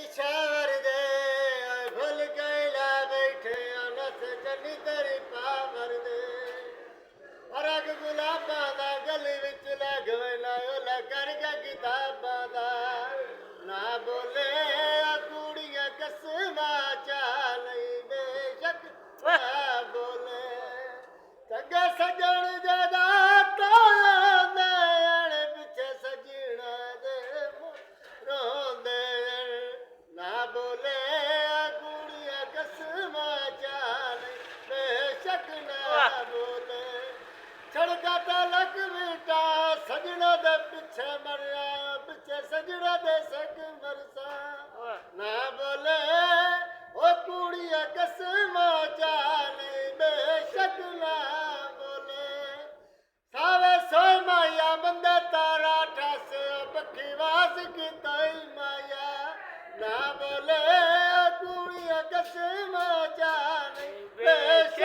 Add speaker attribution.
Speaker 1: पिशावर दे भुल गईला बैठे नस जनी तेरी पावर दे अरग गुलाबां दा गली विच लग वेला ओला करके किताबां दा ना बोले कुड़ियां कसमा चा नहीं बेशक ना बोले चंगे सजण जदा ताने अण पिछे सजना दे रोंदे ना बोले कुड़ियां कसमा चा नहीं बेशक ना बोले छड़का तलक बेटा सजना दे पिछे मरिया पिछे सजना दे सक मरसा ना बोले ओ कुड़िया कसमा जाने बेशक ना बोले सावे सोई माया बंदे तारा ठासे बखीवास की तई माया ना बोले ओ कुड़िया कसमा जाने बेशक